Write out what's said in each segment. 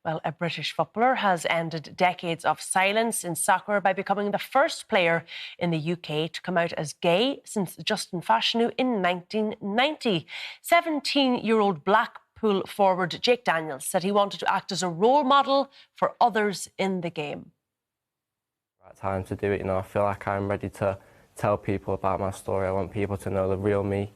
Well, a British footballer has ended decades of silence in soccer by becoming the first player in the UK to come out as gay since Justin Fashanu in 1990. 17-year-old Blackpool forward Jake Daniels said he wanted to act as a role model for others in the game. Right time to do it, I feel like I'm ready to tell people about my story. I want people to know the real me,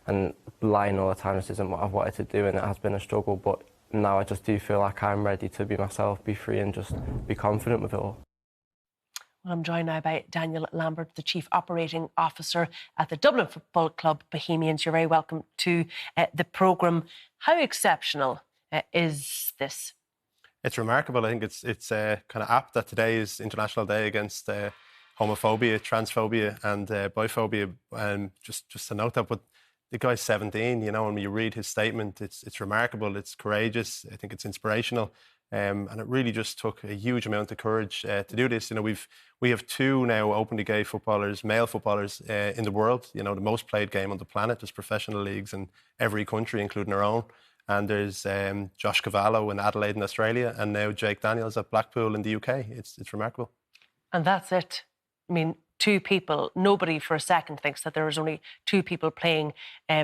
and lying all the time just isn't what I've wanted to do, and it has been a struggle, but now I just do feel like I'm ready to be myself, be free and just be confident with it all. Well, I'm joined now by Daniel Lambert, the Chief Operating Officer at the Dublin Football Club, Bohemians. You're very welcome to the programme. How exceptional is this? It's remarkable. I think it's kind of apt that today is International Day against homophobia, transphobia and biphobia. And just to note that, but the guy's 17, and when you read his statement, it's remarkable, it's courageous, I think it's inspirational. And it really just took a huge amount of courage to do this. We have two now openly gay footballers, male footballers in the world. The most played game on the planet. There's professional leagues in every country, including our own. And there's Josh Cavallo in Adelaide in Australia, and now Jake Daniels at Blackpool in the UK. It's remarkable. And that's it. I mean, two people. Nobody for a second thinks that there is only two people playing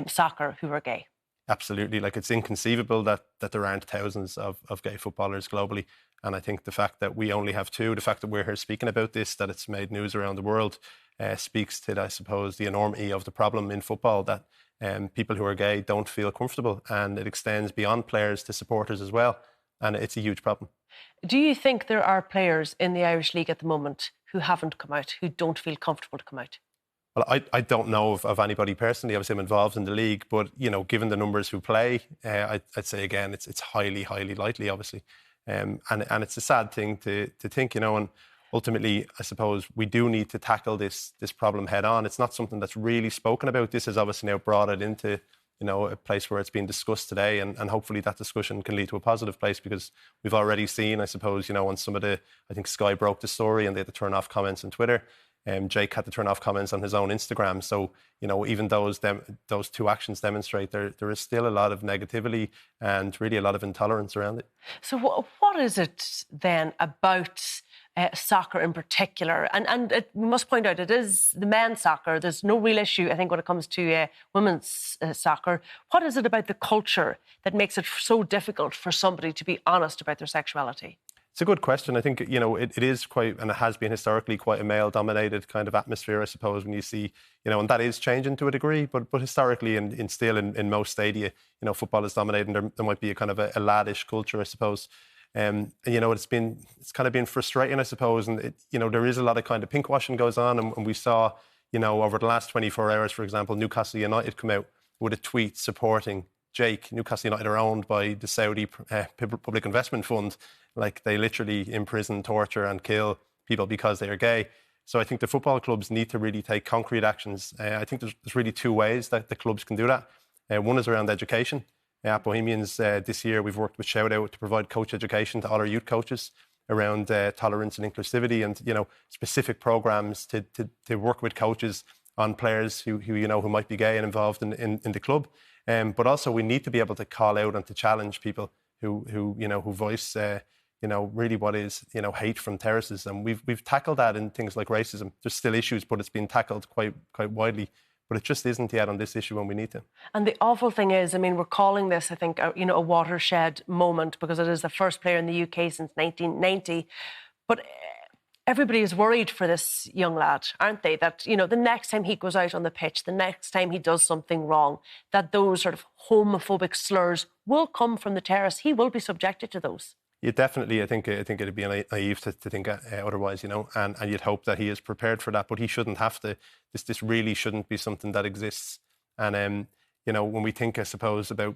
soccer who are gay. Absolutely. It's inconceivable that there aren't thousands of gay footballers globally. And I think the fact that we only have two, the fact that we're here speaking about this, that it's made news around the world, speaks to, I suppose, the enormity of the problem in football, that people who are gay don't feel comfortable, and it extends beyond players to supporters as well. And it's a huge problem. Do you think there are players in the Irish League at the moment who haven't come out, who don't feel comfortable to come out? Well, I don't know of anybody personally. Obviously, I'm involved in the league, but given the numbers who play, I'd say again it's highly, highly likely, obviously, and it's a sad thing to think, and ultimately, I suppose we do need to tackle this problem head on. It's not something that's really spoken about. This has obviously now brought it into a place where it's being discussed today, and hopefully that discussion can lead to a positive place, because we've already seen, I suppose, on some of I think Sky broke the story and they had to turn off comments on Twitter. Jake had to turn off comments on his own Instagram. So, even those two actions demonstrate there is still a lot of negativity and really a lot of intolerance around it. So what is it then about soccer in particular? And we must point out, it is the men's soccer. There's no real issue, I think, when it comes to women's soccer. What is it about the culture that makes it so difficult for somebody to be honest about their sexuality? It's a good question. I think, it is quite, and it has been historically quite a male-dominated kind of atmosphere, I suppose, when you see, and that is changing to a degree, but historically and still in most stadia, football is dominated, and there might be a kind of a laddish culture, I suppose. And, it's kind of been frustrating, I suppose, and, there is a lot of kind of pinkwashing goes on, and we saw, over the last 24 hours, for example, Newcastle United come out with a tweet supporting Jake. Newcastle United are owned by the Saudi Public Investment Fund. They literally imprison, torture and kill people because they are gay. So I think the football clubs need to really take concrete actions. I think there's really two ways that the clubs can do that. One is around education. At Bohemians this year, we've worked with Shout Out to provide coach education to all our youth coaches around tolerance and inclusivity, and specific programs to work with coaches on players who might be gay and involved in the club. But also we need to be able to call out and to challenge people who voice really what is hate from terraces, and we've tackled that in things like racism. There's still issues, but it's been tackled quite widely. But it just isn't yet on this issue when we need to. And the awful thing is, we're calling this, I think, a watershed moment, because it is the first player in the UK since 1990. But everybody is worried for this young lad, aren't they? That, the next time he goes out on the pitch, the next time he does something wrong, that those sort of homophobic slurs will come from the terrace. He will be subjected to those. Yeah, definitely. I think it'd be naive to think otherwise, and you'd hope that he is prepared for that, but he shouldn't have to. This really shouldn't be something that exists. And when we think, I suppose, about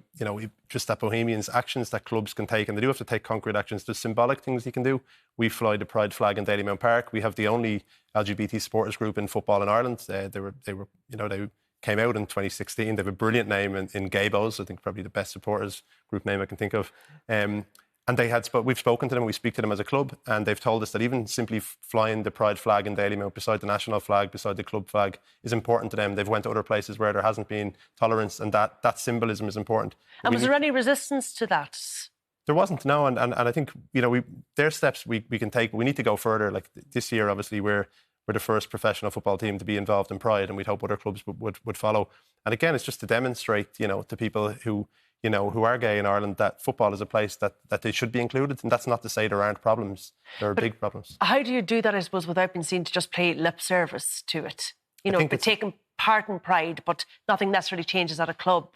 just that Bohemians actions that clubs can take, and they do have to take concrete actions. There's symbolic things you can do. We fly the pride flag in Dalymount Park. We have the only LGBT supporters group in football in Ireland. They came out in 2016. They have a brilliant name in Gaybos. I think probably the best supporters group name I can think of. And we've spoken to them, we speak to them as a club, and they've told us that even simply flying the pride flag in Dalymount beside the national flag, beside the club flag, is important to them. They've went to other places where there hasn't been tolerance, and that symbolism is important. And was there any resistance to that? There wasn't, no, and I think, you know, there are steps we can take, but we need to go further. Like this year, obviously, we're the first professional football team to be involved in Pride, and we'd hope other clubs would follow. And again, it's just to demonstrate, you know, to people who, you know, who are gay in Ireland, that football is a place that they should be included. And that's not to say there aren't problems. There are big problems. How do you do that, I suppose, without being seen to just play lip service to it? You know, taking part in Pride, but nothing necessarily changes at a club.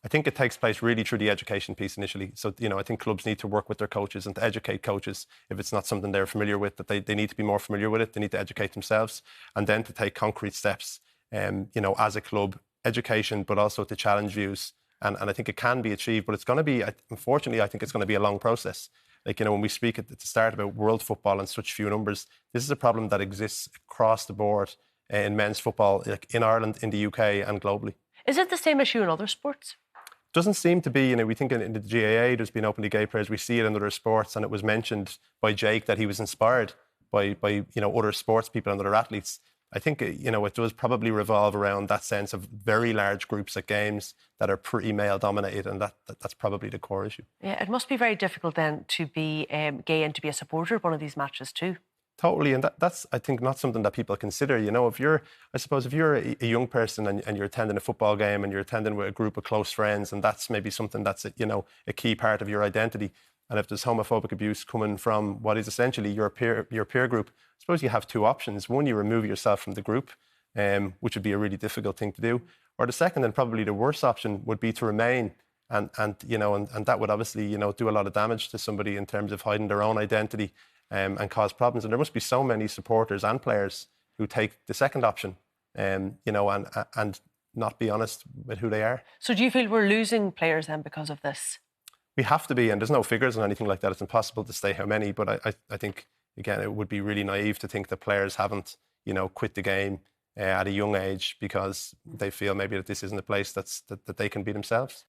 I think it takes place really through the education piece initially. So, you know, I think clubs need to work with their coaches and to educate coaches if it's not something they're familiar with, that they need to be more familiar with it. They need to educate themselves, and then to take concrete steps, you know, as a club, education, but also to challenge views. And I think it can be achieved, but it's going to be, unfortunately, I think it's going to be a long process. Like, you know, when we speak at the start about world football and such few numbers, this is a problem that exists across the board in men's football, like in Ireland, in the UK and globally. Is it the same issue in other sports? Doesn't seem to be. You know, we think in the GAA there's been openly gay players. We see it in other sports, and it was mentioned by Jake that he was inspired by you know, other sports people and other athletes. I think, you know, it does probably revolve around that sense of very large groups at games that are pretty male dominated, and that's probably the core issue. Yeah, it must be very difficult then to be gay and to be a supporter of one of these matches too. Totally, and that's, I think, not something that people consider. You know, if you're a young person and you're attending a football game and you're attending with a group of close friends, and that's maybe something that's, you know, a key part of your identity, and if there's homophobic abuse coming from what is essentially your peer group, I suppose you have two options. One, you remove yourself from the group, which would be a really difficult thing to do. Or the second, and probably the worst option, would be to remain, and you know, and that would obviously, you know, do a lot of damage to somebody in terms of hiding their own identity. And cause problems. And there must be so many supporters and players who take the second option, you know, and not be honest with who they are. So do you feel we're losing players then because of this? We have to be, and there's no figures on anything like that. It's impossible to say how many, but I think, again, it would be really naive to think that players haven't, you know, quit the game at a young age because they feel maybe that this isn't a place that they can be themselves.